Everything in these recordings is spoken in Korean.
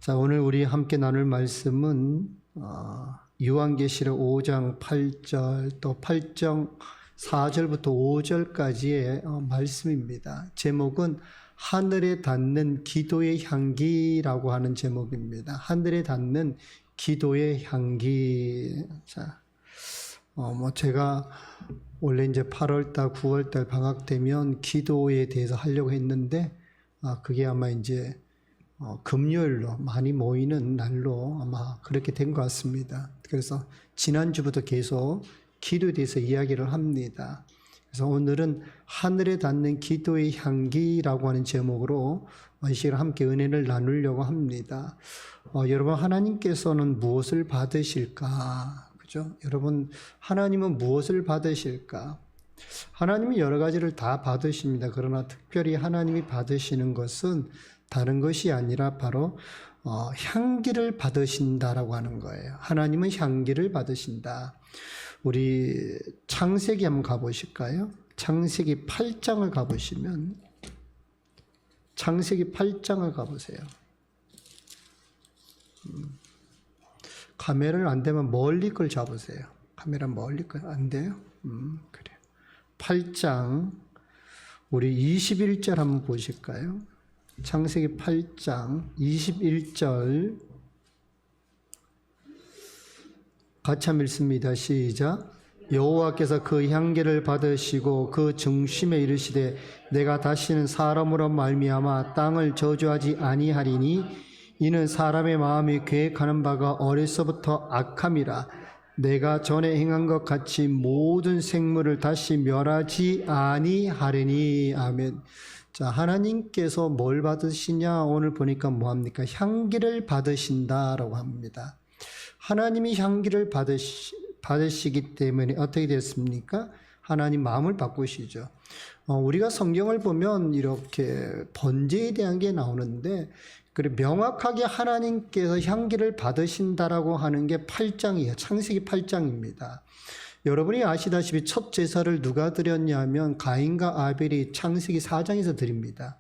자, 오늘 우리 함께 나눌 말씀은 요한계시록 5장 8절 또 8장 4절부터 5절까지의 말씀입니다. 제목은 하늘에 닿는 기도의 향기라고 하는 제목입니다. 하늘에 닿는 기도의 향기. 자, 제가 원래 이제 8월달, 9월달 방학 되면 기도에 대해서 하려고 했는데, 그게 아마 이제 금요일로 많이 모이는 날로 아마 그렇게 된 것 같습니다. 그래서 지난주부터 계속 기도에 대해서 이야기를 합니다. 그래서 오늘은 하늘에 닿는 기도의 향기라고 하는 제목으로 이 시간 함께 은혜를 나누려고 합니다. 여러분, 하나님께서는 무엇을 받으실까? 그죠? 여러분, 하나님은 무엇을 받으실까? 하나님은 여러 가지를 다 받으십니다. 그러나 특별히 하나님이 받으시는 것은 다른 것이 아니라 바로 향기를 받으신다라고 하는 거예요. 하나님은 향기를 받으신다. 우리 창세기 한번 가보실까요? 창세기 8장을 가보시면, 창세기 8장을 가보세요. 카메라를 안 되면 멀리 걸 잡으세요. 카메라 멀리 걸 안 돼요? 그래요. 8장 우리 21절 한번 보실까요? 창세기 8장 21절 같이 한번 읽습니다. 시작. 여호와께서 그 향기를 받으시고 그 중심에 이르시되 내가 다시는 사람으로 말미암아 땅을 저주하지 아니하리니 이는 사람의 마음이 계획하는 바가 어려서부터 악함이라. 내가 전에 행한 것 같이 모든 생물을 다시 멸하지 아니하리니. 아멘. 자, 하나님께서 뭘 받으시냐? 오늘 보니까 뭐합니까? 향기를 받으신다라고 합니다. 하나님이 향기를 받으시기 때문에 어떻게 됐습니까? 하나님 마음을 바꾸시죠. 우리가 성경을 보면 이렇게 번제에 대한 게 나오는데, 그리고 명확하게 하나님께서 향기를 받으신다라고 하는 게 8장이에요. 창세기 8장입니다. 여러분이 아시다시피 첫 제사를 누가 드렸냐면 가인과 아벨이 창세기 4장에서 드립니다.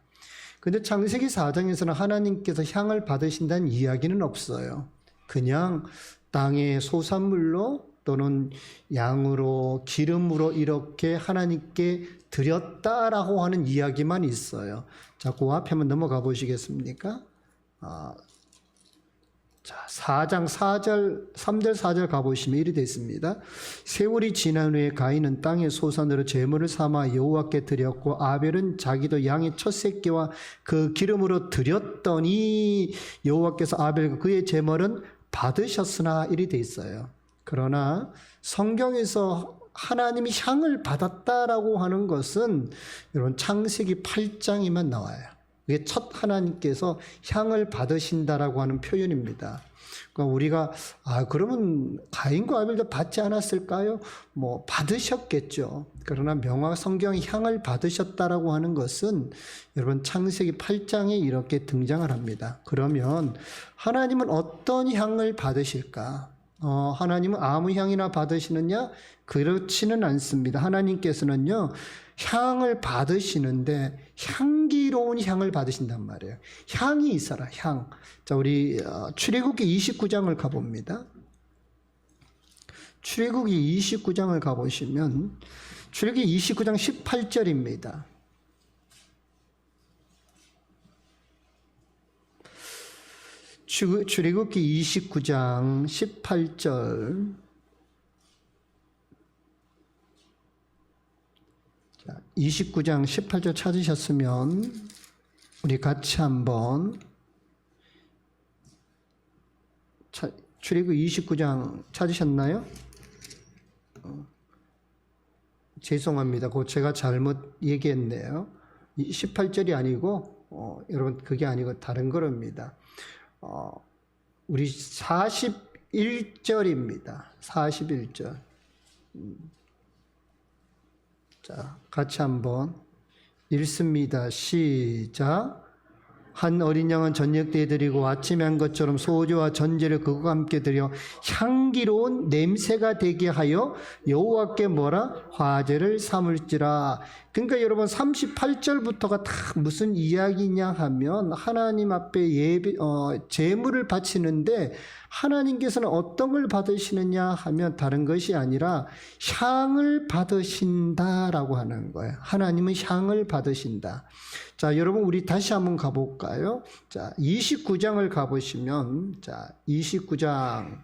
근데 창세기 4장에서는 하나님께서 향을 받으신다는 이야기는 없어요. 그냥 땅의 소산물로 또는 양으로 기름으로 이렇게 하나님께 드렸다라고 하는 이야기만 있어요. 자, 그 앞에 한번 넘어가 보시겠습니까? 자, 4장 4절, 3절 4절 가보시면 이리 되어 있습니다. 세월이 지난 후에 가인은 땅의 소산으로 제물을 삼아 여호와께 드렸고 아벨은 자기도 양의 첫 새끼와 그 기름으로 드렸더니 여호와께서 아벨과 그의 제물은 받으셨으나 이리 되어 있어요. 그러나 성경에서 하나님이 향을 받았다라고 하는 것은 여러분 창세기 8장에만 나와요. 이게 첫 하나님께서 향을 받으신다라고 하는 표현입니다. 그러니까 우리가 그러면 가인과 아벨도 받지 않았을까요? 받으셨겠죠. 그러나 명확 성경이 향을 받으셨다라고 하는 것은 여러분 창세기 8장에 이렇게 등장을 합니다. 그러면 하나님은 어떤 향을 받으실까? 하나님은 아무 향이나 받으시느냐? 그렇지는 않습니다. 하나님께서는요, 향을 받으시는데 향기로운 향을 받으신단 말이에요. 향이 있어라, 향. 자, 우리 출애굽기 29장을 가봅니다. 출애굽기 29장을 가보시면 출애굽기 29장 18절입니다. 출애굽기 29장 18절. 자, 29장 18절 찾으셨으면 우리 같이 한번 출애굽기 29장 찾으셨나요? 죄송합니다. 그거 제가 잘못 얘기했네요. 18절이 아니고 여러분 그게 아니고 다른 거랍니다. 우리 41절입니다. 41절. 자, 같이 한번 읽습니다. 시작. 한 어린 양은 저녁 때에 드리고 아침에 한 것처럼 소주와 전제를 그것과 함께 드려 향기로운 냄새가 되게 하여 여호와께 뭐라? 화제를 삼을지라. 그러니까 여러분 38절부터가 다 무슨 이야기냐 하면 하나님 앞에 제물을 바치는데 하나님께서는 어떤 걸 받으시느냐 하면 다른 것이 아니라 향을 받으신다라고 하는 거예요. 하나님은 향을 받으신다. 자, 여러분 우리 다시 한번 가볼까요? 자, 29장을 가보시면, 자, 29장.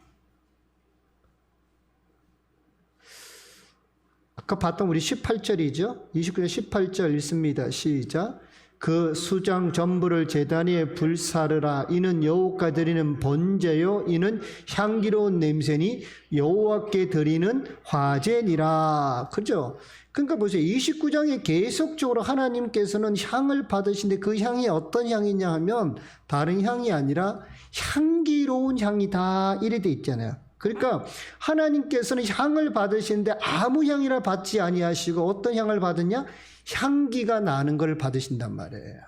아까 봤던 우리 18절이죠? 29장 18절 읽습니다. 시작. 그 수장 전부를 제단 위에 불사르라. 이는 여호와께 드리는 번제요 이는 향기로운 냄새니 여호와께 드리는 화제니라. 그죠? 그러니까 보세요. 29장에 계속적으로 하나님께서는 향을 받으신데 그 향이 어떤 향이냐 하면 다른 향이 아니라 향기로운 향이다 이래 돼 있잖아요. 그러니까 하나님께서는 향을 받으시는데 아무 향이나 받지 아니하시고 어떤 향을 받으냐? 향기가 나는 걸 받으신단 말이에요.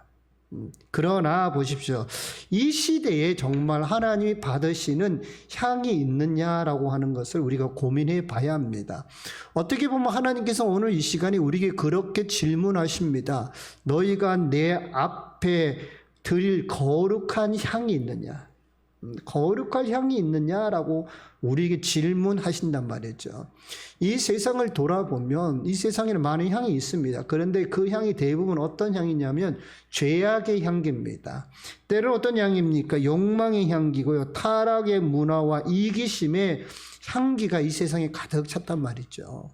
그러나 보십시오. 이 시대에 정말 하나님이 받으시는 향이 있느냐라고 하는 것을 우리가 고민해 봐야 합니다. 어떻게 보면 하나님께서 오늘 이 시간에 우리에게 그렇게 질문하십니다. 너희가 내 앞에 드릴 거룩한 향이 있느냐? 거룩한 향이 있느냐라고 우리에게 질문하신단 말이죠. 이 세상을 돌아보면 이 세상에는 많은 향이 있습니다. 그런데 그 향이 대부분 어떤 향이냐면 죄악의 향기입니다. 때로는 어떤 향입니까? 욕망의 향기고요. 타락의 문화와 이기심의 향기가 이 세상에 가득 찼단 말이죠.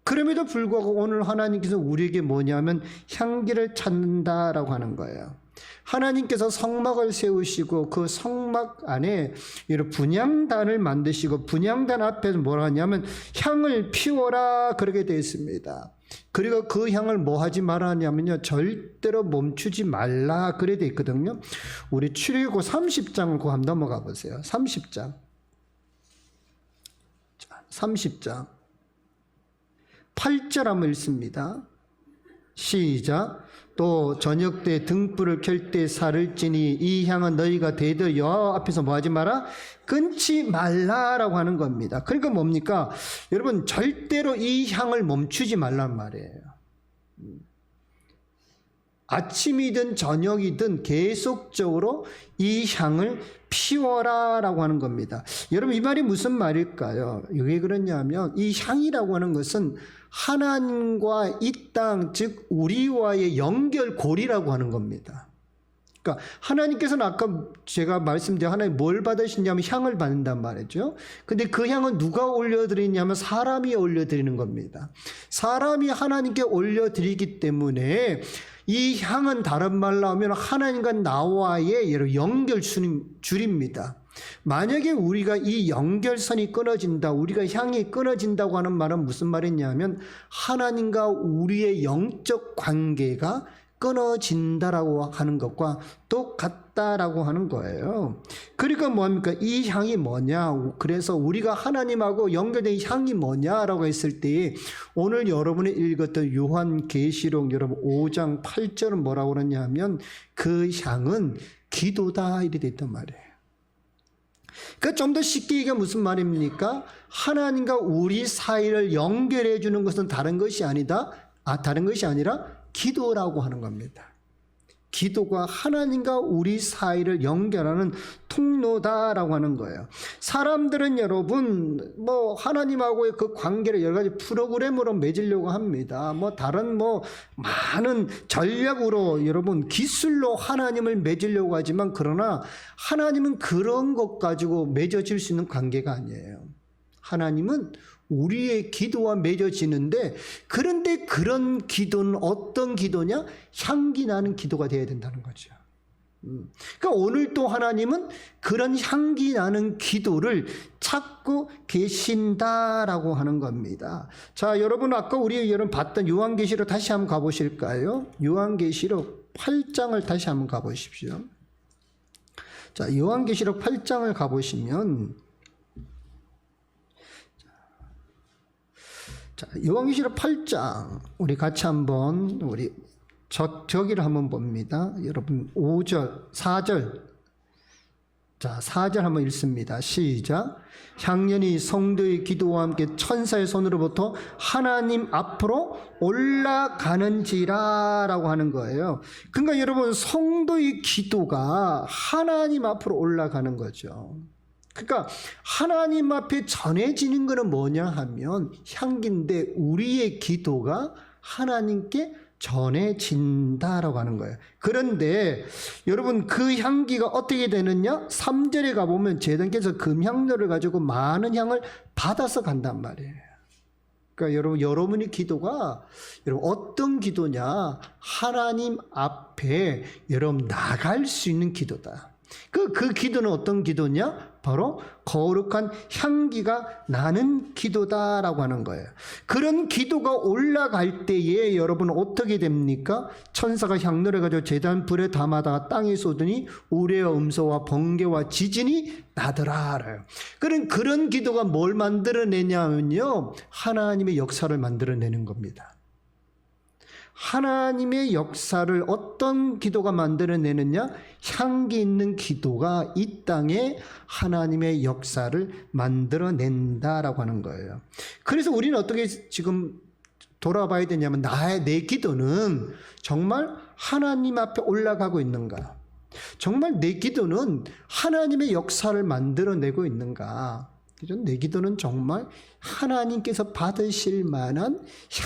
그럼에도 불구하고 오늘 하나님께서 우리에게 뭐냐면 향기를 찾는다라고 하는 거예요. 하나님께서 성막을 세우시고 그 성막 안에 이런 분향단을 만드시고 분향단 앞에서 뭐라 하냐면 향을 피워라 그렇게 되어 있습니다. 그리고 그 향을 뭐 하지 말라냐면요 절대로 멈추지 말라 그래 되어 있거든요. 우리 출애굽 30장을 한번 넘어가 보세요. 30장 8절 한번 읽습니다. 시작. 또 저녁 때 등불을 켤 때 살을 찌니 이 향은 너희가 대들 여호와 앞에서 뭐 하지 마라? 끊지 말라라고 하는 겁니다. 그러니까 뭡니까? 여러분 절대로 이 향을 멈추지 말란 말이에요. 아침이든 저녁이든 계속적으로 이 향을 피워라라고 하는 겁니다. 여러분 이 말이 무슨 말일까요? 왜 그러냐면 이 향이라고 하는 것은 하나님과 이 땅, 즉 우리와의 연결고리라고 하는 겁니다. 그러니까 하나님께서는 아까 제가 말씀드린 하나님 뭘 받으시냐면 향을 받는단 말이죠. 근데 그 향은 누가 올려드리냐면 사람이 올려드리는 겁니다. 사람이 하나님께 올려드리기 때문에 이 향은 다른 말로 하면 하나님과 나와의 연결줄입니다. 만약에 우리가 이 연결선이 끊어진다, 우리가 향이 끊어진다고 하는 말은 무슨 말이냐면 하나님과 우리의 영적 관계가 끊어진다라고 하는 것과 똑같다라고 하는 거예요. 그러니까 뭐합니까? 이 향이 뭐냐? 그래서 우리가 하나님하고 연결된 향이 뭐냐라고 했을 때 오늘 여러분이 읽었던 요한계시록 여러분 5장 8절은 뭐라고 그러냐면 그 향은 기도다 이렇게 됐단 말이에요. 그러니까 좀 더 쉽게 얘기하면 무슨 말입니까? 하나님과 우리 사이를 연결해 주는 것은 다른 것이 아니라 기도라고 하는 겁니다. 기도가 하나님과 우리 사이를 연결하는 통로다라고 하는 거예요. 사람들은 여러분 뭐 하나님하고의 그 관계를 여러 가지 프로그램으로 맺으려고 합니다. 뭐 다른 뭐 많은 전략으로 여러분 기술로 하나님을 맺으려고 하지만 그러나 하나님은 그런 것 가지고 맺어질 수 있는 관계가 아니에요. 하나님은 우리의 기도와 맺어지는데 그런데 그런 기도는 어떤 기도냐? 향기 나는 기도가 되어야 된다는 거죠. 그러니까 오늘 또 하나님은 그런 향기 나는 기도를 찾고 계신다라고 하는 겁니다. 자, 여러분 아까 우리 여러분 봤던 요한계시록 다시 한번 가보실까요? 요한계시록 8장을 다시 한번 가보십시오. 자, 요한계시록 8장을 가보시면 자, 요한계시록 8장 우리 같이 한번 우리 저기를 한번 봅니다. 여러분 5절, 4절. 자, 4절 한번 읽습니다. 시작. 향년이 성도의 기도와 함께 천사의 손으로부터 하나님 앞으로 올라가는지라 라고 하는 거예요. 그러니까 여러분 성도의 기도가 하나님 앞으로 올라가는 거죠. 그러니까 하나님 앞에 전해지는 것은 뭐냐 하면 향기인데 우리의 기도가 하나님께 전해진다라고 하는 거예요. 그런데 여러분 그 향기가 어떻게 되느냐? 3절에 가보면 제단께서 금향로를 가지고 많은 향을 받아서 간단 말이에요. 그러니까 여러분의 기도가 여러분 어떤 기도냐? 하나님 앞에 여러분 나갈 수 있는 기도다. 그 기도는 어떤 기도냐? 바로 거룩한 향기가 나는 기도다라고 하는 거예요. 그런 기도가 올라갈 때에 여러분 어떻게 됩니까? 천사가 향로를 가지고 제단 불에 담아다가 땅에 쏟으니 우레와 음소와 번개와 지진이 나더라. 그런 기도가 뭘 만들어내냐면요, 하나님의 역사를 만들어내는 겁니다. 하나님의 역사를 어떤 기도가 만들어내느냐? 향기 있는 기도가 이 땅에 하나님의 역사를 만들어낸다라고 하는 거예요. 그래서 우리는 어떻게 지금 돌아봐야 되냐면 내 기도는 정말 하나님 앞에 올라가고 있는가? 정말 내 기도는 하나님의 역사를 만들어내고 있는가? 내 기도는 정말 하나님께서 받으실 만한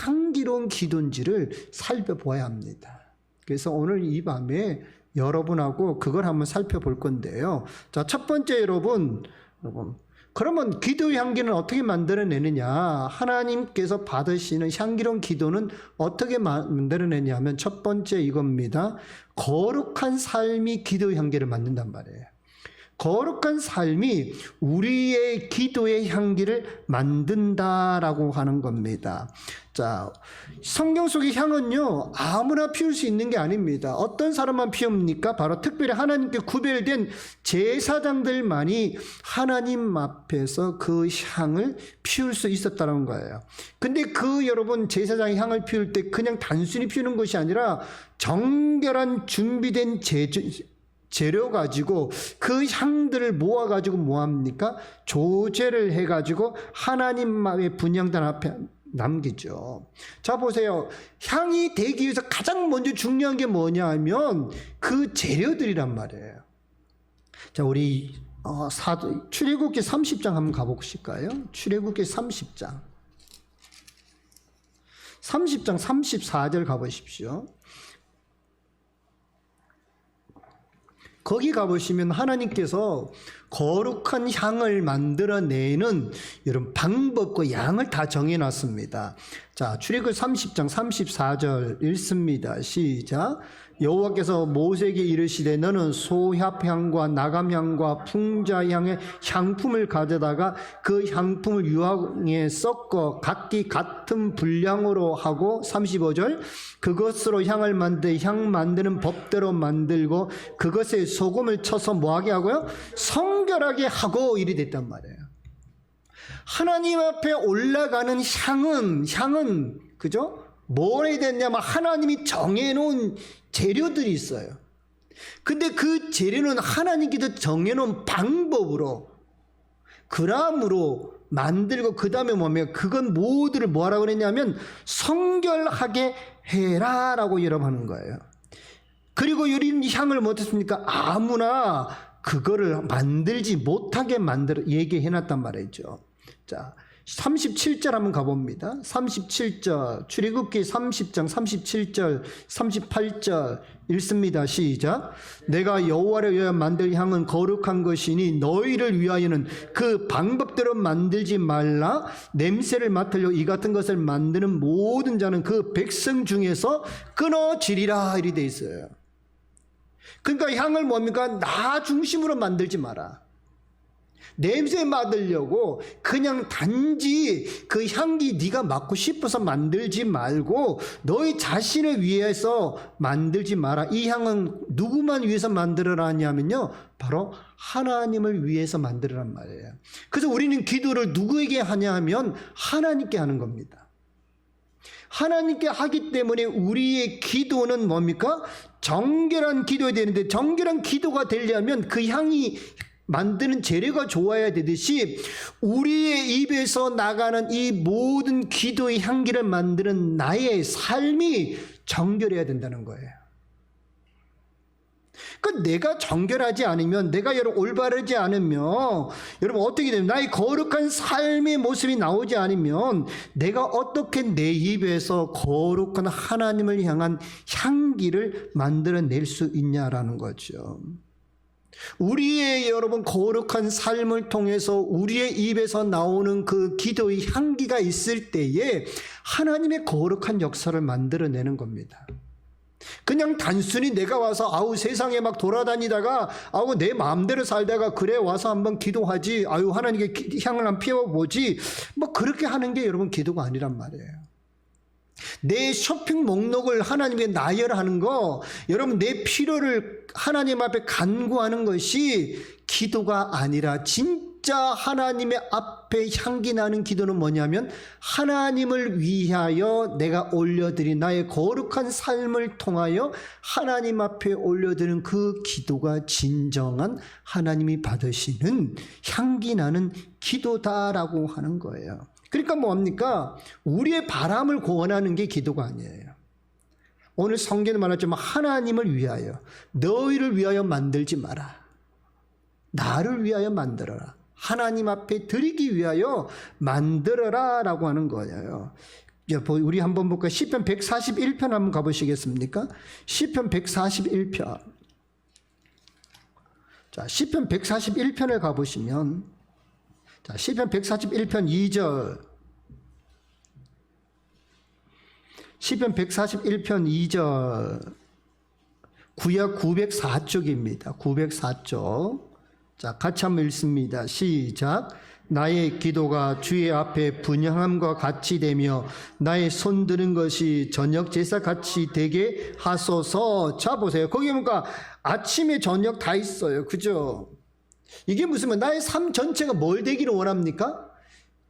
향기로운 기도인지를 살펴보아야 합니다. 그래서 오늘 이 밤에 여러분하고 그걸 한번 살펴볼 건데요. 자, 첫 번째 여러분, 그러면 기도의 향기는 어떻게 만들어내느냐? 하나님께서 받으시는 향기로운 기도는 어떻게 만들어내냐 하면 첫 번째 이겁니다. 거룩한 삶이 기도의 향기를 만든단 말이에요. 거룩한 삶이 우리의 기도의 향기를 만든다라고 하는 겁니다. 자, 성경 속의 향은요, 아무나 피울 수 있는 게 아닙니다. 어떤 사람만 피웁니까? 바로 특별히 하나님께 구별된 제사장들만이 하나님 앞에서 그 향을 피울 수 있었다는 거예요. 근데 여러분 제사장이 향을 피울 때 그냥 단순히 피우는 것이 아니라 정결한 준비된 재료 가지고 그 향들을 모아가지고 뭐합니까? 조제를 해가지고 하나님의 분향단 앞에 남기죠. 자, 보세요. 향이 되기 위해서 가장 먼저 중요한 게 뭐냐 하면 그 재료들이란 말이에요. 자, 우리 출애굽기 30장 한번 가보실까요? 출애굽기 30장 34절 가보십시오. 거기 가보시면 하나님께서 거룩한 향을 만들어내는 이런 방법과 양을 다 정해놨습니다. 자, 출애굽 30장 34절 읽습니다. 시작. 여호와께서 모세에게 이르시되 너는 소합향과 나감향과 풍자향의 향품을 가져다가 그 향품을 유황에 섞어 각기 같은 분량으로 하고 35절 그것으로 향을 만들 향 만드는 법대로 만들고 그것에 소금을 쳐서 뭐하게 하고요? 성결하게 하고 이리 됐단 말이에요. 하나님 앞에 올라가는 향은 그죠? 뭘 해야 되냐면 하나님이 정해놓은 재료들이 있어요. 근데 그 재료는 하나님께서 정해놓은 방법으로 그람으로 만들고 그 다음에 뭐냐면 그건 모두를 뭐라고 그랬냐면 성결하게 해라 라고 여러분 하는 거예요. 그리고 우리는 향을 못했습니까? 아무나 그거를 만들지 못하게 얘기해놨단 말이죠. 자, 37절 한번 가봅니다. 37절 출애굽기 30장 37절 38절 읽습니다. 시작. 내가 여호와를 위하여 만들 향은 거룩한 것이니 너희를 위하여는 그 방법대로 만들지 말라. 냄새를 맡으려 이 같은 것을 만드는 모든 자는 그 백성 중에서 끊어지리라 이리 돼 있어요. 그러니까 향을 뭡니까? 나 중심으로 만들지 마라. 냄새 맡으려고 그냥 단지 그 향기 네가 맡고 싶어서 만들지 말고 너희 자신을 위해서 만들지 마라. 이 향은 누구만 위해서 만들어라 하냐면요, 바로 하나님을 위해서 만들어란 말이에요. 그래서 우리는 기도를 누구에게 하냐 하면 하나님께 하는 겁니다. 하나님께 하기 때문에 우리의 기도는 뭡니까? 정결한 기도가 되는데, 정결한 기도가 되려면 그 향이 만드는 재료가 좋아야 되듯이 우리의 입에서 나가는 이 모든 기도의 향기를 만드는 나의 삶이 정결해야 된다는 거예요. 그러니까 내가 정결하지 않으면, 내가 여러분 올바르지 않으면 여러분 어떻게 되면, 나의 거룩한 삶의 모습이 나오지 않으면 내가 어떻게 내 입에서 거룩한 하나님을 향한 향기를 만들어낼 수 있냐라는 거죠. 우리의 여러분 거룩한 삶을 통해서 우리의 입에서 나오는 그 기도의 향기가 있을 때에 하나님의 거룩한 역사를 만들어내는 겁니다. 그냥 단순히 내가 와서 아우 세상에 막 돌아다니다가 아우 내 마음대로 살다가 그래 와서 한번 기도하지, 아유 하나님께 향을 한번 피워보지, 뭐 그렇게 하는 게 여러분 기도가 아니란 말이에요. 내 쇼핑 목록을 하나님께 나열하는 거, 여러분 내 필요를 하나님 앞에 간구하는 것이 기도가 아니라, 진짜 하나님의 앞에 향기 나는 기도는 뭐냐면 하나님을 위하여 내가 올려드린 나의 거룩한 삶을 통하여 하나님 앞에 올려드린 그 기도가 진정한 하나님이 받으시는 향기 나는 기도다라고 하는 거예요. 그러니까 뭡니까? 우리의 바람을 구원하는 게 기도가 아니에요. 오늘 성경에 말했지만 하나님을 위하여, 너희를 위하여 만들지 마라. 나를 위하여 만들어라. 하나님 앞에 드리기 위하여 만들어라 라고 하는 거예요. 우리 한번 볼까요? 시편 141편 한번 가보시겠습니까? 시편 141편. 자, 시편 141편을 가보시면, 자, 시편 141편 2절. 시편 141편 2절. 구약 904쪽입니다. 904쪽. 자, 같이 한번 읽습니다. 시작. 나의 기도가 주의 앞에 분향함과 같이 되며 나의 손 드는 것이 저녁 제사 같이 되게 하소서. 자, 보세요. 거기 보니까 아침에 저녁 다 있어요. 그죠? 이게 무슨 말? 나의 삶 전체가 뭘 되기를 원합니까?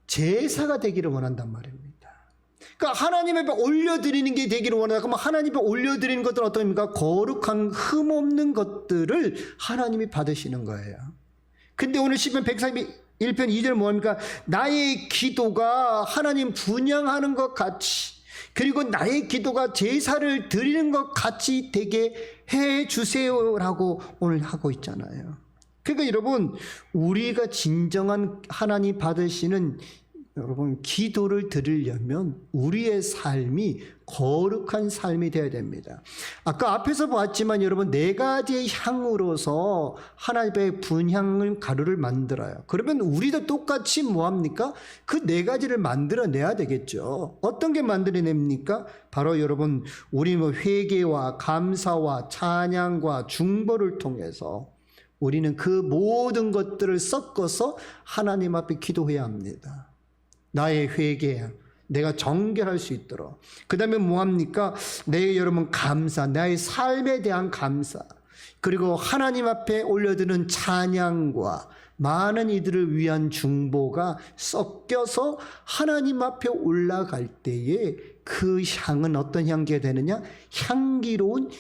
제사가 되기를 원한단 말입니다. 그러니까 하나님 앞에 올려드리는 게 되기를 원한다. 그러면 하나님 앞에 올려드리는 것들은 어떻습니까? 거룩한 흠 없는 것들을 하나님이 받으시는 거예요. 근데 오늘 시편 141편 2절 뭐합니까? 나의 기도가 하나님 분향하는 것 같이, 그리고 나의 기도가 제사를 드리는 것 같이 되게 해 주세요라고 오늘 하고 있잖아요. 그러니까 여러분, 우리가 진정한 하나님 받으시는 여러분 기도를 드리려면 우리의 삶이 거룩한 삶이 되어야 됩니다. 아까 앞에서 봤지만 여러분 네 가지의 향으로서 하나님의 분향을 가루를 만들어요. 그러면 우리도 똑같이 뭐합니까? 그 네 가지를 만들어내야 되겠죠. 어떤 게 만들어냅니까? 바로 여러분 우리 회개와 감사와 찬양과 중보를 통해서 우리는 그 모든 것들을 섞어서 하나님 앞에 기도해야 합니다. 나의 회개, 내가 정결할 수 있도록. 그 다음에 뭐합니까? 내 여러분 감사, 나의 삶에 대한 감사, 그리고 하나님 앞에 올려드는 찬양과 많은 이들을 위한 중보가 섞여서 하나님 앞에 올라갈 때에 그 향은 어떤 향기가 되느냐? 향기로운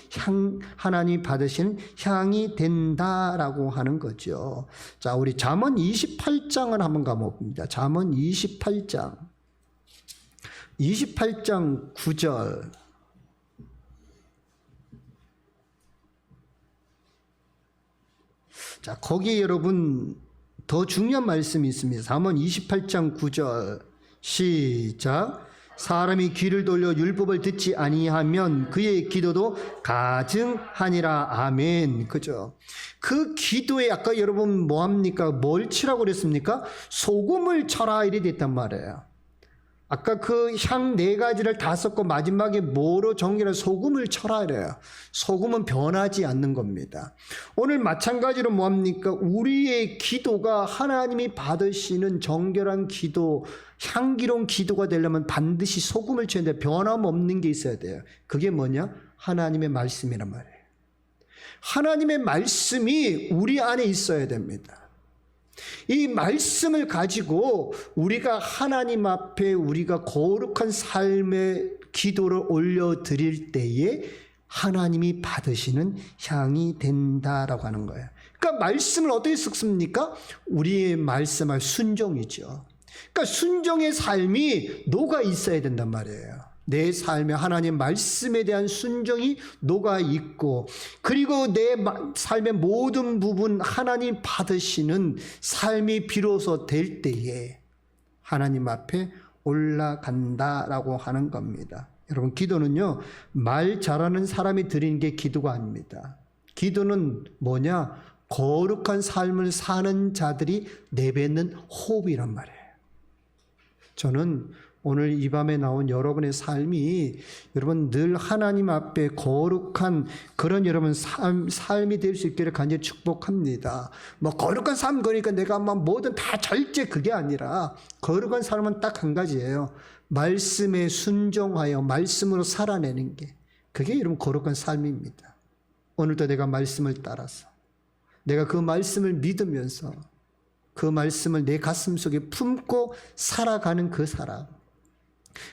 하나님 받으시는 향이 된다라고 하는 거죠. 자, 우리 잠언 28장을 한번 가봅니다. 잠언 28장 9절. 자, 거기에 여러분 더 중요한 말씀이 있습니다. 잠언 28장 9절 시작. 사람이 귀를 돌려 율법을 듣지 아니하면 그의 기도도 가증하니라. 아멘. 그죠? 그 기도에 아까 여러분 뭐합니까? 뭘 치라고 그랬습니까? 소금을 쳐라 이래 됐단 말이에요. 아까 그 향 네 가지를 다 섞고 마지막에 뭐로 정리를 소금을 쳐라 이래요. 소금은 변하지 않는 겁니다. 오늘 마찬가지로 뭐합니까? 우리의 기도가 하나님이 받으시는 정결한 기도, 향기로운 기도가 되려면 반드시 소금을 쳐야 돼요. 변함없는 게 있어야 돼요. 그게 뭐냐? 하나님의 말씀이란 말이에요. 하나님의 말씀이 우리 안에 있어야 됩니다. 이 말씀을 가지고 우리가 하나님 앞에 우리가 거룩한 삶의 기도를 올려드릴 때에 하나님이 받으시는 향이 된다라고 하는 거예요. 그러니까 말씀을 어떻게 섞습니까? 우리의 말씀할 순종이죠. 그러니까 순종의 삶이 녹아 있어야 된단 말이에요. 내 삶에 하나님 말씀에 대한 순종이 녹아 있고, 그리고 내 삶의 모든 부분 하나님 받으시는 삶이 비로소 될 때에 하나님 앞에 올라간다라고 하는 겁니다. 여러분, 기도는요, 말 잘하는 사람이 드리는 게 기도가 아닙니다. 기도는 뭐냐? 거룩한 삶을 사는 자들이 내뱉는 호흡이란 말이에요. 저는 오늘 이 밤에 나온 여러분의 삶이 여러분 늘 하나님 앞에 거룩한 그런 여러분 삶이 될 수 있기를 간절히 축복합니다. 뭐 거룩한 삶 그러니까 내가 막 뭐든 다 절제 그게 아니라 거룩한 삶은 딱 한 가지예요. 말씀에 순종하여 말씀으로 살아내는 게, 그게 여러분 거룩한 삶입니다. 오늘도 내가 말씀을 따라서 내가 그 말씀을 믿으면서 그 말씀을 내 가슴 속에 품고 살아가는 그 사람,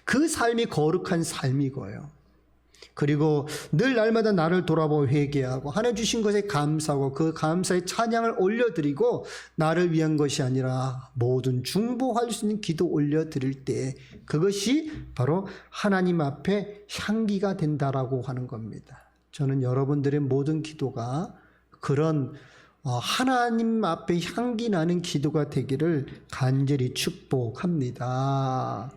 그 삶이 거룩한 삶이고요. 그리고 늘 날마다 나를 돌아보고 회개하고 하나님 주신 것에 감사하고 그 감사의 찬양을 올려드리고 나를 위한 것이 아니라 모든 중보할 수 있는 기도 올려드릴 때 그것이 바로 하나님 앞에 향기가 된다라고 하는 겁니다. 저는 여러분들의 모든 기도가 그런 하나님 앞에 향기 나는 기도가 되기를 간절히 축복합니다.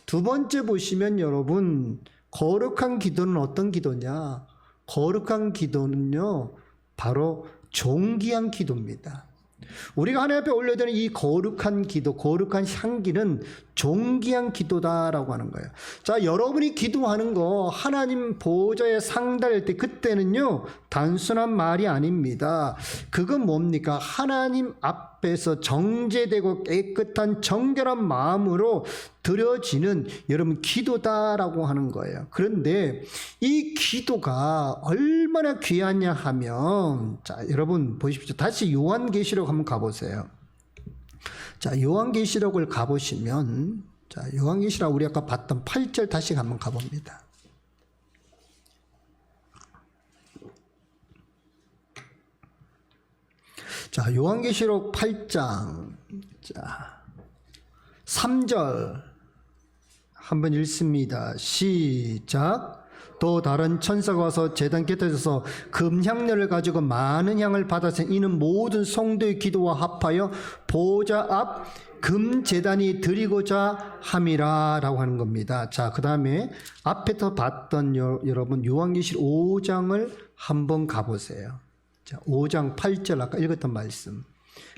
두 번째 보시면 여러분, 거룩한 기도는 어떤 기도냐? 거룩한 기도는요, 바로 존귀한 기도입니다. 우리가 하나님 앞에 올려드리는 이 거룩한 기도, 거룩한 향기는 존귀한 기도다라고 하는 거예요. 자, 여러분이 기도하는 거 하나님 보좌에 상달할 때 그때는요, 단순한 말이 아닙니다. 그건 뭡니까? 하나님 앞에서 정죄되고 깨끗한 정결한 마음으로 드려지는 여러분 기도다라고 하는 거예요. 그런데 이 기도가 얼마나 귀하냐 하면, 자, 여러분 보십시오. 다시 요한계시록 한번 가보세요. 자, 요한계시록을 가보시면, 자, 요한계시록 우리 아까 봤던 8절 다시 한번 가봅니다. 자, 요한계시록 8장, 자, 3절 한번 읽습니다. 시작. 또 다른 천사가 와서 제단 곁에 서서 금향료를 가지고 많은 향을 받아서 이는 모든 성도의 기도와 합하여 보좌 앞 금제단이 드리고자 함이라 라고 하는 겁니다. 자, 그 다음에 앞에서 봤던 여러분 요한계시록 5장을 한번 가보세요. 자, 5장 8절 아까 읽었던 말씀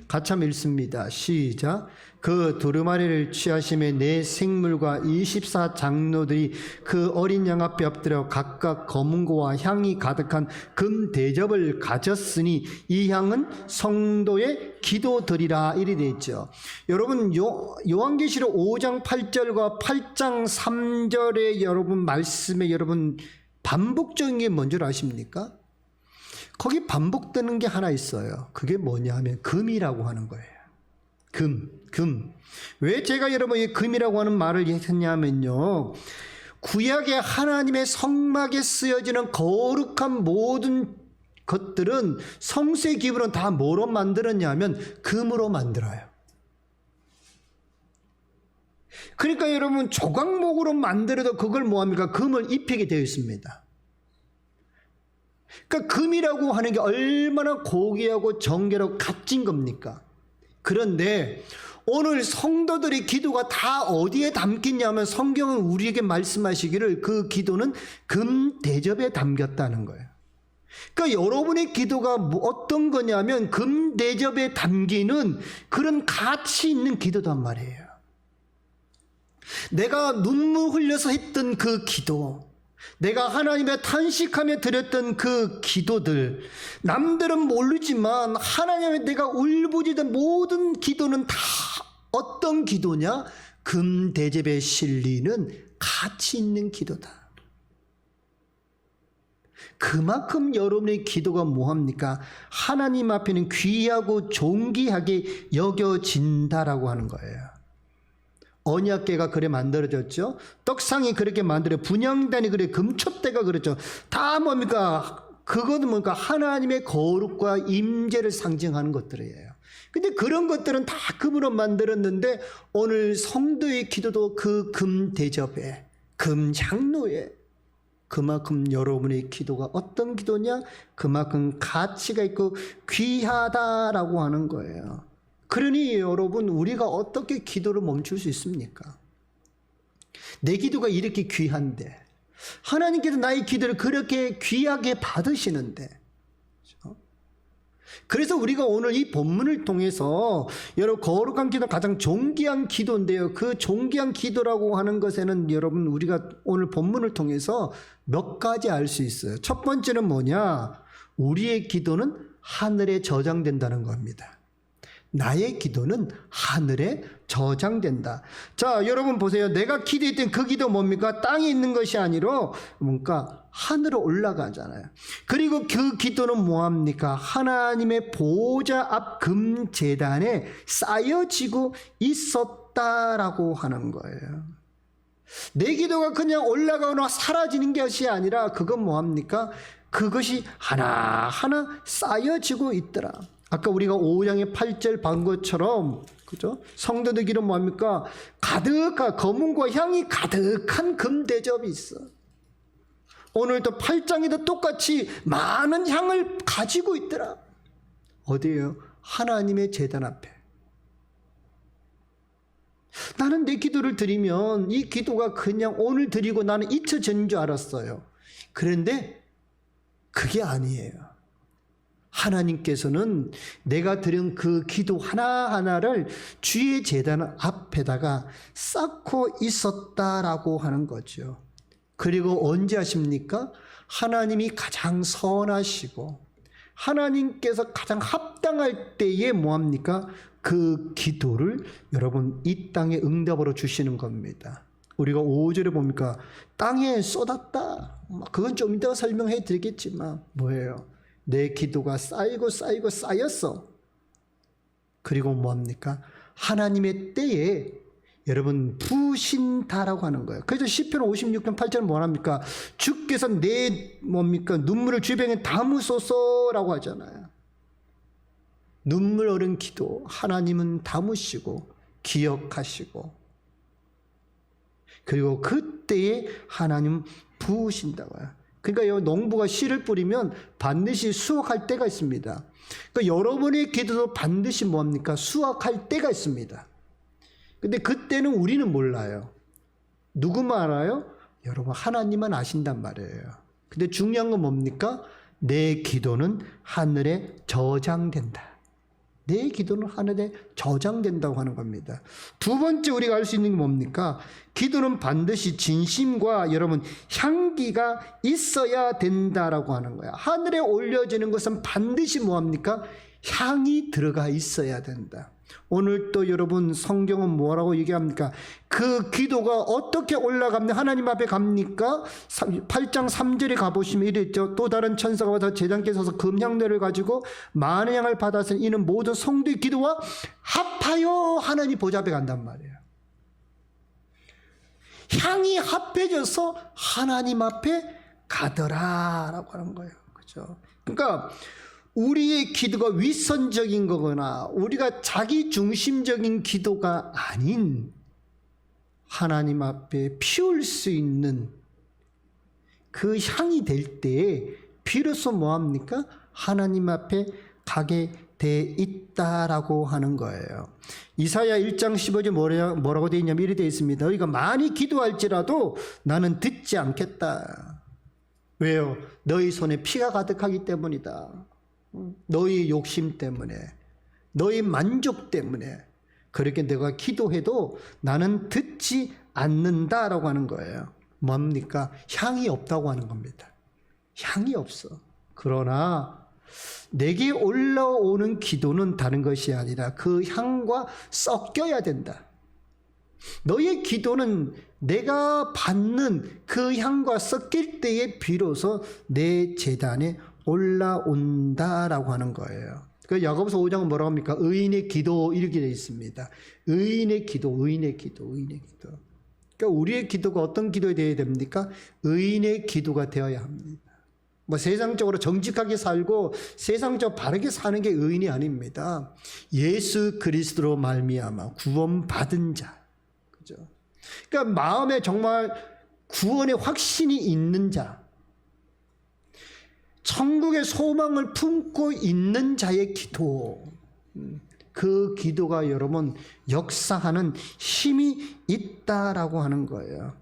같이 한번 읽습니다. 시작. 그 두루마리를 취하심에 네 생물과 24장로들이 그 어린 양 앞에 엎드려 각각 검은고와 향이 가득한 금 대접을 가졌으니 이 향은 성도의 기도드리라 이리 되어 있죠. 여러분 요한계시록 5장 8절과 8장 3절의 여러분 말씀에 여러분 반복적인 게 뭔 줄 아십니까? 거기 반복되는 게 하나 있어요. 그게 뭐냐 하면 금이라고 하는 거예요. 금. 왜 제가 여러분 이 금이라고 하는 말을 했냐면요, 구약의 하나님의 성막에 쓰여지는 거룩한 모든 것들은 성수의 기물은 다 뭐로 만들었냐면 금으로 만들어요. 그러니까 여러분 조각목으로 만들어도 그걸 뭐합니까? 금을 입히게 되어 있습니다. 그러니까 금이라고 하는 게 얼마나 고귀하고 정결하고 값진 겁니까? 그런데 오늘 성도들의 기도가 다 어디에 담겼냐면 성경은 우리에게 말씀하시기를 그 기도는 금 대접에 담겼다는 거예요. 그러니까 여러분의 기도가 어떤 거냐면 금 대접에 담기는 그런 가치 있는 기도단 말이에요. 내가 눈물 흘려서 했던 그 기도, 내가 하나님의 탄식하며 드렸던 그 기도들, 남들은 모르지만 하나님의 내가 울부짖은 모든 기도는 다 어떤 기도냐? 금 대접에 실리는 가치 있는 기도다. 그만큼 여러분의 기도가 뭐합니까? 하나님 앞에는 귀하고 존귀하게 여겨진다라고 하는 거예요. 언약궤가 그래 만들어졌죠. 떡상이 그렇게 만들어, 분향단이 그래, 금촛대가 그랬죠. 다 뭡니까? 그것은 뭔가 하나님의 거룩과 임재를 상징하는 것들이에요. 근데 그런 것들은 다 금으로 만들었는데 오늘 성도의 기도도 그 금 대접에, 금 향로에, 그만큼 여러분의 기도가 어떤 기도냐? 그만큼 가치가 있고 귀하다라고 하는 거예요. 그러니 여러분, 우리가 어떻게 기도를 멈출 수 있습니까? 내 기도가 이렇게 귀한데, 하나님께서 나의 기도를 그렇게 귀하게 받으시는데, 그래서 우리가 오늘 이 본문을 통해서 여러분, 거룩한 기도는 가장 존귀한 기도인데요. 그 존귀한 기도라고 하는 것에는 여러분, 우리가 오늘 본문을 통해서 몇 가지 알 수 있어요. 첫 번째는 뭐냐? 우리의 기도는 하늘에 저장된다는 겁니다. 나의 기도는 하늘에 저장된다. 자, 여러분 보세요. 내가 기도했던 그 기도 뭡니까? 땅에 있는 것이 아니라 뭔가 하늘로 올라가잖아요. 그리고 그 기도는 뭐합니까? 하나님의 보좌 앞 금제단에 쌓여지고 있었다라고 하는 거예요. 내 기도가 그냥 올라가거나 사라지는 것이 아니라 그건 뭐합니까? 그것이 하나하나 쌓여지고 있더라. 아까 우리가 5장의 8절 본 것처럼, 그죠? 성도들 기도 뭐합니까? 가득한, 검은과 향이 가득한 금대접이 있어. 오늘도 8장에도 똑같이 많은 향을 가지고 있더라. 어디에요? 하나님의 제단 앞에. 나는 내 기도를 드리면 이 기도가 그냥 오늘 드리고 나는 잊혀진 줄 알았어요. 그런데 그게 아니에요. 하나님께서는 내가 드린 그 기도 하나하나를 주의 제단 앞에다가 쌓고 있었다라고 하는 거죠. 그리고 언제 하십니까? 하나님이 가장 선하시고 하나님께서 가장 합당할 때에 뭐합니까? 그 기도를 여러분 이 땅에 응답으로 주시는 겁니다. 우리가 5절에 봅니까? 땅에 쏟았다. 그건 좀 이따가 설명해 드리겠지만 뭐예요? 내 기도가 쌓이고 쌓이고 쌓였어. 그리고 뭐합니까? 하나님의 때에 여러분 부으신다라고 하는 거예요. 그래서 시편 56편 8절은 뭐랍니까? 주께서 내 뭡니까? 눈물을 주변에 담으소서라고 하잖아요. 눈물 어린 기도 하나님은 담으시고 기억하시고 그리고 그때에 하나님 부으신다고요. 그러니까 농부가 씨를 뿌리면 반드시 수확할 때가 있습니다. 그러니까 여러분의 기도도 반드시 뭐합니까? 수확할 때가 있습니다. 근데 그때는 우리는 몰라요. 누구만 알아요? 여러분 하나님만 아신단 말이에요. 근데 중요한 건 뭡니까? 내 기도는 하늘에 저장된다. 내 기도는 하늘에 저장된다고 하는 겁니다. 두 번째 우리가 알 수 있는 게 뭡니까? 기도는 반드시 진심과 여러분 향기가 있어야 된다라고 하는 거야. 하늘에 올려지는 것은 반드시 뭐합니까? 향이 들어가 있어야 된다. 오늘 또 여러분 성경은 뭐라고 얘기합니까? 그 기도가 어떻게 올라갑니까? 하나님 앞에 갑니까? 8장 3절에 가보시면 이랬죠. 또 다른 천사가 와서 제단께 서서 금향료를 가지고 많은 양을 받아서 이는 모든 성도의 기도와 합하여 하나님 보좌 앞에 간단 말이에요. 향이 합해져서 하나님 앞에 가더라라고 하는 거예요. 그렇죠? 그러니까 우리의 기도가 위선적인 거거나 우리가 자기 중심적인 기도가 아닌 하나님 앞에 피울 수 있는 그 향이 될 때에 비로소 뭐합니까? 하나님 앞에 가게 돼 있다라고 하는 거예요. 이사야 1장 15절 뭐라고 되어 있냐면 이렇게 되어 있습니다. 너희가 많이 기도할지라도 나는 듣지 않겠다. 왜요? 너희 손에 피가 가득하기 때문이다. 너희 욕심 때문에, 너희 만족 때문에 그렇게 내가 기도해도 나는 듣지 않는다라고 하는 거예요. 뭡니까? 향이 없다고 하는 겁니다. 향이 없어. 그러나 내게 올라오는 기도는 다른 것이 아니라 그 향과 섞여야 된다. 너의 기도는 내가 받는 그 향과 섞일 때에 비로소 내 제단에 올라온다라고 하는 거예요. 그 야고보서 5장은 뭐라고 합니까? 의인의 기도 이렇게 되어 있습니다. 의인의 기도. 그러니까 우리의 기도가 어떤 기도에 되어야 됩니까? 의인의 기도가 되어야 합니다. 뭐 세상적으로 정직하게 살고 세상적으로 바르게 사는 게 의인이 아닙니다. 예수 그리스도로 말미암아 구원받은 자. 그죠? 그러니까 마음에 정말 구원의 확신이 있는 자. 천국의 소망을 품고 있는 자의 기도. 그 기도가 여러분 역사하는 힘이 있다라고 하는 거예요.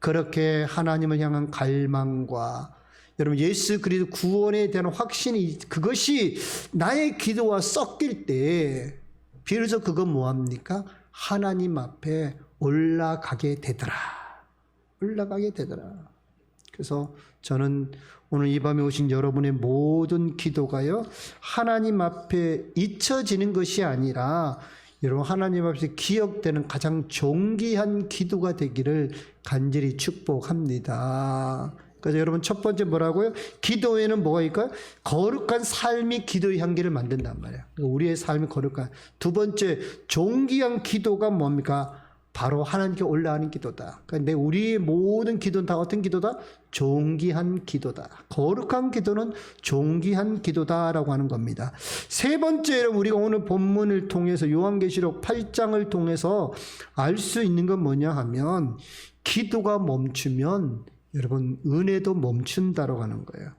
그렇게 하나님을 향한 갈망과 여러분 예수 그리스도 구원에 대한 확신이 그것이 나의 기도와 섞일 때 비로소 그건 뭐합니까? 하나님 앞에 올라가게 되더라. 그래서 저는 오늘 이 밤에 오신 여러분의 모든 기도가요, 하나님 앞에 잊혀지는 것이 아니라 여러분 하나님 앞에서 기억되는 가장 존귀한 기도가 되기를 간절히 축복합니다. 그래서 여러분 첫 번째 뭐라고요? 기도에는 뭐가 있을까요? 거룩한 삶이 기도의 향기를 만든단 말이에요. 우리의 삶이 거룩한. 두 번째, 존귀한 기도가 뭡니까? 바로 하나님께 올라가는 기도다. 그런데 우리의 모든 기도는 다 어떤 기도다? 존귀한 기도다. 거룩한 기도는 존귀한 기도다라고 하는 겁니다. 세 번째로 우리가 오늘 본문을 통해서 요한계시록 8장을 통해서 알 수 있는 건 뭐냐 하면 기도가 멈추면 여러분 은혜도 멈춘다라고 하는 거예요.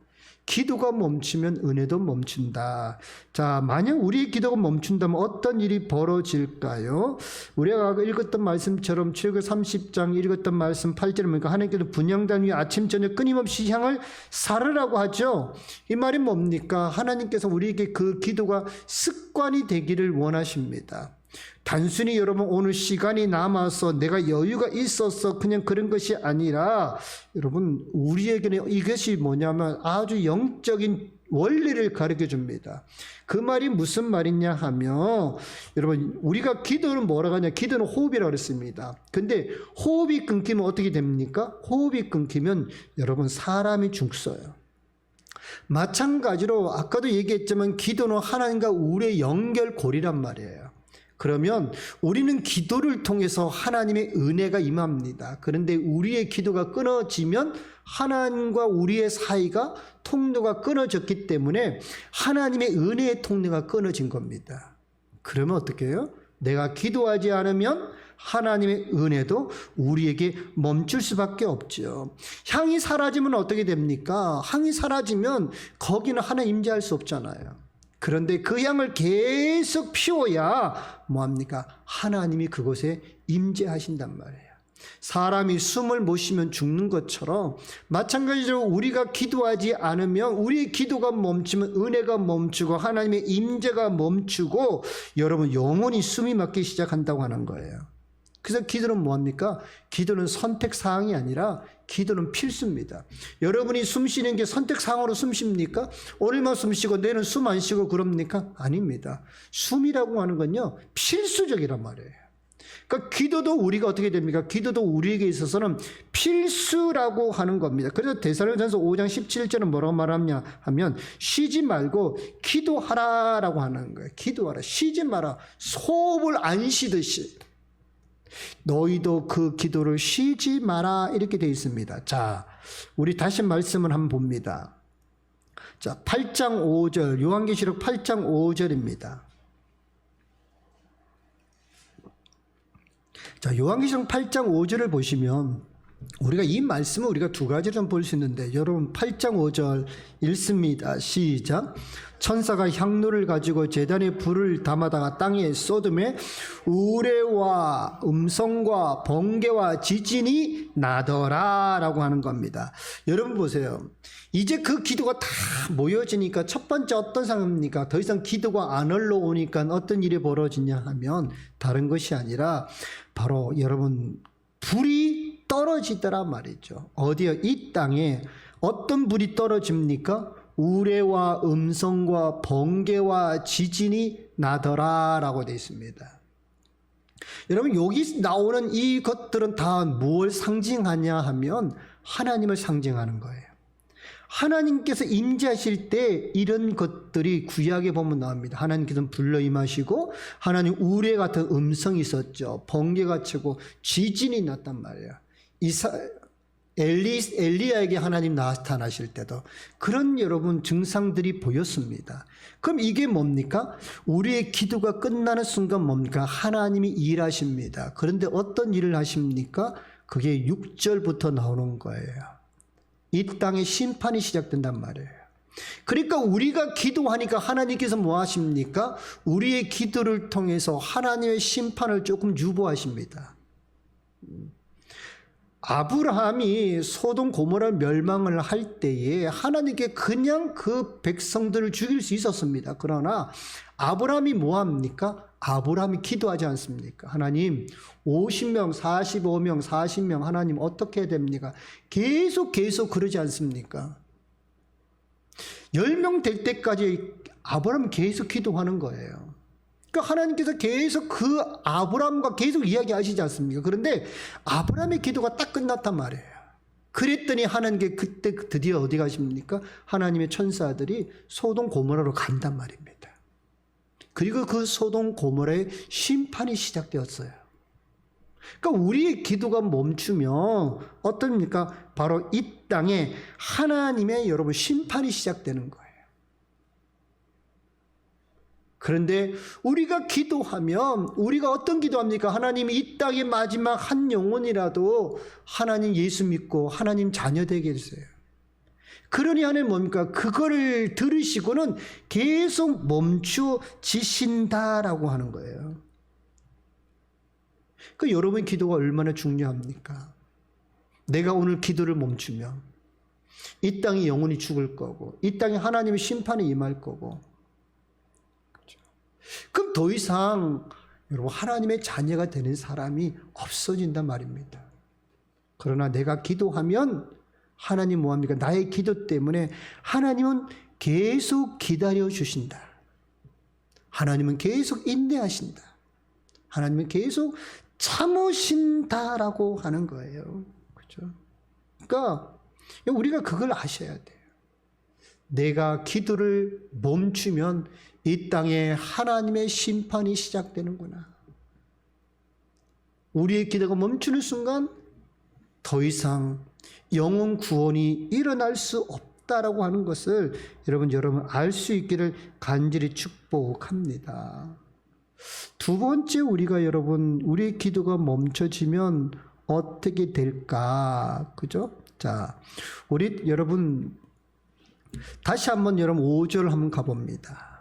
기도가 멈추면 은혜도 멈춘다. 자, 만약 우리의 기도가 멈춘다면 어떤 일이 벌어질까요? 우리가 읽었던 말씀처럼 출애굽 30장 읽었던 말씀 8절에 보니까 하나님께서 분향단 위에 아침 저녁 끊임없이 향을 사르라고 하죠. 이 말이 뭡니까? 하나님께서 우리에게 그 기도가 습관이 되기를 원하십니다. 단순히 여러분 오늘 시간이 남아서 내가 여유가 있어서 그냥 그런 것이 아니라 여러분 우리에게는 이것이 뭐냐면 아주 영적인 원리를 가르쳐 줍니다. 그 말이 무슨 말이냐 하면 여러분 우리가 기도는 뭐라고 하냐, 기도는 호흡이라고 그랬습니다. 근데 호흡이 끊기면 어떻게 됩니까? 호흡이 끊기면 여러분 사람이 죽어요. 마찬가지로 아까도 얘기했지만 기도는 하나님과 우리의 연결고리란 말이에요. 그러면 우리는 기도를 통해서 하나님의 은혜가 임합니다. 그런데 우리의 기도가 끊어지면 하나님과 우리의 사이가 통로가 끊어졌기 때문에 하나님의 은혜의 통로가 끊어진 겁니다. 그러면 어떻게 해요? 내가 기도하지 않으면 하나님의 은혜도 우리에게 멈출 수밖에 없죠. 향이 사라지면 어떻게 됩니까? 향이 사라지면 거기는 하나님 임재할 수 없잖아요. 그런데 그 향을 계속 피워야 뭐합니까? 하나님이 그곳에 임재하신단 말이에요. 사람이 숨을 못 쉬면 죽는 것처럼 마찬가지로 우리가 기도하지 않으면 우리의 기도가 멈추면 은혜가 멈추고 하나님의 임재가 멈추고 여러분 영원히 숨이 막히기 시작한다고 하는 거예요. 그래서 기도는 뭐합니까? 기도는 선택사항이 아니라 기도는 필수입니다. 여러분이 숨 쉬는 게 선택사항으로 숨 쉽니까? 오늘만 숨 쉬고 내일은 숨 안 쉬고 그럽니까? 아닙니다. 숨이라고 하는 건요 필수적이란 말이에요. 그러니까 기도도 우리가 어떻게 됩니까? 기도도 우리에게 있어서는 필수라고 하는 겁니다. 그래서 데살로니가전서 5장 17절은 뭐라고 말하냐 하면 쉬지 말고 기도하라라고 하는 거예요. 기도하라. 쉬지 마라. 소업을 안 쉬듯이 너희도 그 기도를 쉬지 마라 이렇게 되어 있습니다. 자, 우리 다시 말씀을 한번 봅니다. 자, 8장 5절 요한계시록 8장 5절입니다. 자, 요한계시록 8장 5절을 보시면 우리가 이 말씀을 우리가 두 가지로 좀 볼 수 있는데 여러분 8장 5절 읽습니다. 시작. 천사가 향로를 가지고 제단에 불을 담아다가 땅에 쏟음에 우레와 음성과 번개와 지진이 나더라 라고 하는 겁니다. 여러분 보세요. 이제 그 기도가 다 모여지니까 첫 번째 어떤 상황입니까? 더 이상 기도가 안 흘러오니까 어떤 일이 벌어지냐 하면 다른 것이 아니라 바로 여러분 불이 떨어지더라 말이죠. 어디요? 이 땅에 어떤 불이 떨어집니까? 우레와 음성과 번개와 지진이 나더라 라고 되어 있습니다. 여러분 여기 나오는 이 것들은 다 무엇을 상징하냐 하면 하나님을 상징하는 거예요. 하나님께서 임재하실 때 이런 것들이 구약에 보면 나옵니다. 하나님께서는 불러 임하시고 하나님 우레 같은 음성이 있었죠. 번개가 치고 지진이 났단 말이에요. 엘리야에게 하나님 나타나실 때도 그런 여러분 증상들이 보였습니다. 그럼 이게 뭡니까? 우리의 기도가 끝나는 순간 뭡니까? 하나님이 일하십니다. 그런데 어떤 일을 하십니까? 그게 6절부터 나오는 거예요. 이 땅에 심판이 시작된단 말이에요. 그러니까 우리가 기도하니까 하나님께서 뭐 하십니까? 우리의 기도를 통해서 하나님의 심판을 조금 유보하십니다. 아브라함이 소돔 고모라 멸망을 할 때에 하나님께 그냥 그 백성들을 죽일 수 있었습니다. 그러나 아브라함이 뭐합니까? 아브라함이 기도하지 않습니까? 하나님 50명, 45명, 40명 하나님 어떻게 해야 됩니까? 계속 그러지 않습니까? 10명 될 때까지 아브라함이 계속 기도하는 거예요. 그러니까 하나님께서 계속 그 아브라함과 계속 이야기하시지 않습니까? 그런데 아브라함의 기도가 딱 끝났단 말이에요. 그랬더니 하나님께 그때 드디어 어디 가십니까? 하나님의 천사들이 소돔 고모라로 간단 말입니다. 그리고 그 소돔 고모라의 심판이 시작되었어요. 그러니까 우리의 기도가 멈추면 어떻습니까? 바로 이 땅에 하나님의 여러분 심판이 시작되는 거예요. 그런데 우리가 기도하면 우리가 어떤 기도합니까? 하나님 이 땅의 마지막 한 영혼이라도 하나님 예수 믿고 하나님 자녀 되게 해주세요. 그러니 하나님 뭡니까? 그거를 들으시고는 계속 멈추지신다라고 하는 거예요. 그 여러분의 기도가 얼마나 중요합니까? 내가 오늘 기도를 멈추면 이 땅이 영원히 죽을 거고 이 땅에 하나님의 심판이 임할 거고 그렇죠? 그럼 더 이상 여러분 하나님의 자녀가 되는 사람이 없어진단 말입니다. 그러나 내가 기도하면 하나님 뭐합니까? 나의 기도 때문에 하나님은 계속 기다려 주신다. 하나님은 계속 인내하신다. 하나님은 계속 참으신다라고 하는 거예요. 그렇죠? 그러니까 우리가 그걸 아셔야 돼요. 내가 기도를 멈추면 이 땅에 하나님의 심판이 시작되는구나. 우리의 기도가 멈추는 순간 더 이상 영혼 구원이 일어날 수 없다라고 하는 것을 여러분 알 수 있기를 간절히 축복합니다. 두 번째 우리가 여러분 우리의 기도가 멈춰지면 어떻게 될까? 그죠? 자, 우리 여러분 다시 한번 여러분 5절 한번 가봅니다.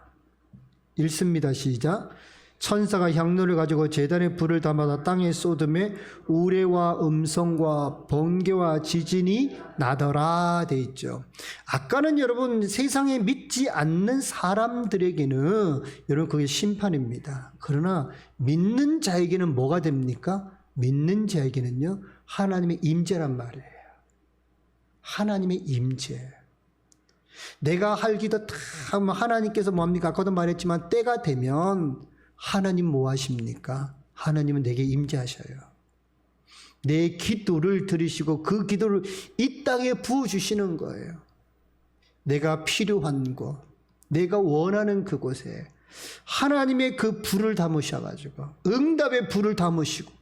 읽습니다. 시작. 천사가 향로를 가지고 제단에 불을 담아다 땅에 쏟음에 우레와 음성과 번개와 지진이 나더라 돼 있죠. 아까는 여러분 세상에 믿지 않는 사람들에게는 여러분 그게 심판입니다. 그러나 믿는 자에게는 뭐가 됩니까? 믿는 자에게는요 하나님의 임재란 말이에요. 하나님의 임재. 내가 할 기도 다 하나님께서 뭐합니까? 아까도 말했지만 때가 되면 하나님 뭐 하십니까? 하나님은 내게 임재하셔요. 내 기도를 들으시고 그 기도를 이 땅에 부어주시는 거예요. 내가 필요한 곳, 내가 원하는 그곳에 하나님의 그 불을 담으셔가지고 응답의 불을 담으시고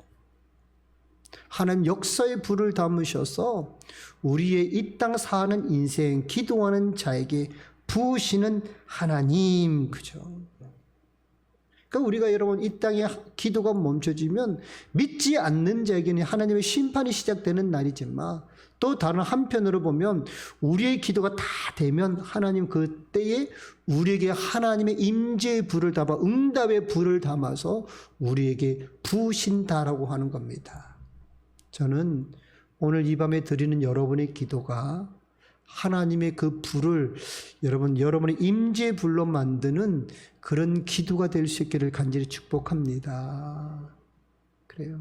하나님 역사의 불을 담으셔서 우리의 이 땅 사는 인생 기도하는 자에게 부으시는 하나님, 그죠? 그러니까 우리가 여러분 이 땅에 기도가 멈춰지면 믿지 않는 자에게는 하나님의 심판이 시작되는 날이지만 또 다른 한편으로 보면 우리의 기도가 다 되면 하나님 그때에 우리에게 하나님의 임재의 불을 담아 응답의 불을 담아서 우리에게 부으신다라고 하는 겁니다. 저는 오늘 이 밤에 드리는 여러분의 기도가 하나님의 그 불을 여러분의 임재의 불로 만드는 그런 기도가 될 수 있기를 간절히 축복합니다. 그래요.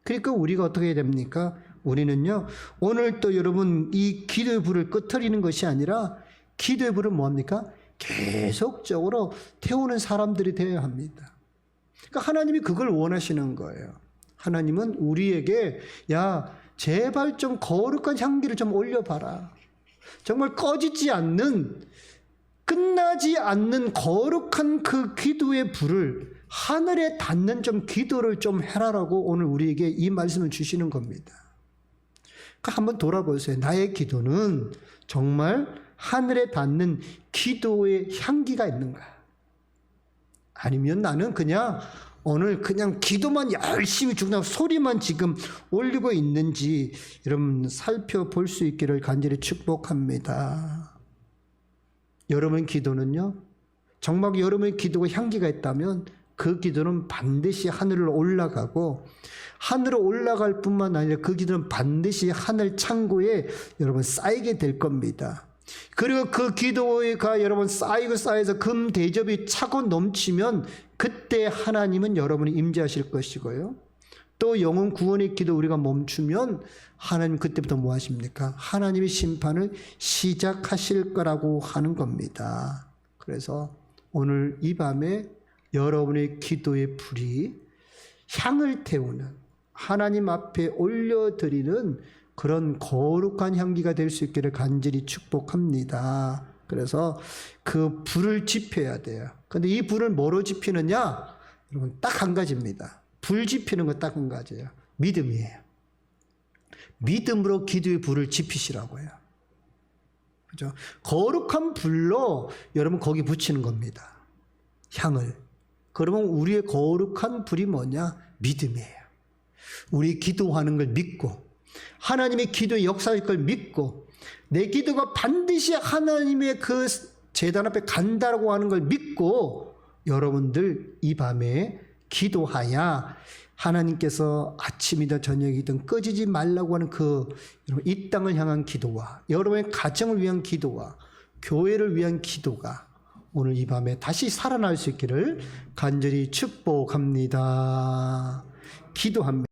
그러니까 우리가 어떻게 해야 됩니까? 우리는요 오늘 또 여러분 이 기도의 불을 끄트리는 것이 아니라 기도의 불을 뭐합니까? 계속적으로 태우는 사람들이 되어야 합니다. 그러니까 하나님이 그걸 원하시는 거예요. 하나님은 우리에게 야 제발 좀 거룩한 향기를 좀 올려봐라. 정말 꺼지지 않는 끝나지 않는 거룩한 그 기도의 불을 하늘에 닿는 좀 기도를 좀 해라라고 오늘 우리에게 이 말씀을 주시는 겁니다. 그러니까 한번 돌아보세요. 나의 기도는 정말 하늘에 닿는 기도의 향기가 있는가? 아니면 나는 그냥 오늘 그냥 기도만 열심히 그냥 소리만 지금 올리고 있는지 여러분 살펴볼 수 있기를 간절히 축복합니다. 여러분 기도는요, 정말 여러분의 기도가 향기가 있다면 그 기도는 반드시 하늘로 올라가고 하늘로 올라갈 뿐만 아니라 그 기도는 반드시 하늘 창고에 여러분 쌓이게 될 겁니다. 그리고 그 기도가 여러분 쌓여서 금 대접이 차고 넘치면 그때 하나님은 여러분이 임재하실 것이고요. 또 영혼 구원의 기도 우리가 멈추면 하나님 그때부터 뭐 하십니까? 하나님의 심판을 시작하실 거라고 하는 겁니다. 그래서 오늘 이 밤에 여러분의 기도의 불이 향을 태우는 하나님 앞에 올려드리는 그런 거룩한 향기가 될 수 있기를 간절히 축복합니다. 그래서 그 불을 지펴야 돼요. 근데 이 불을 뭐로 지피느냐? 여러분 딱 한 가지입니다. 불 지피는 거 딱 한 가지예요. 믿음이에요. 믿음으로 기도의 불을 지피시라고요. 그죠? 거룩한 불로 여러분 거기 붙이는 겁니다. 향을. 그러면 우리의 거룩한 불이 뭐냐? 믿음이에요. 우리 기도하는 걸 믿고 하나님의 기도의 역사일 걸 믿고 내 기도가 반드시 하나님의 그 제단 앞에 간다라고 하는 걸 믿고 여러분들 이 밤에 기도하야 하나님께서 아침이든 저녁이든 꺼지지 말라고 하는 이 땅을 향한 기도와 여러분의 가정을 위한 기도와 교회를 위한 기도가 오늘 이 밤에 다시 살아날 수 있기를 간절히 축복합니다. 기도합니다.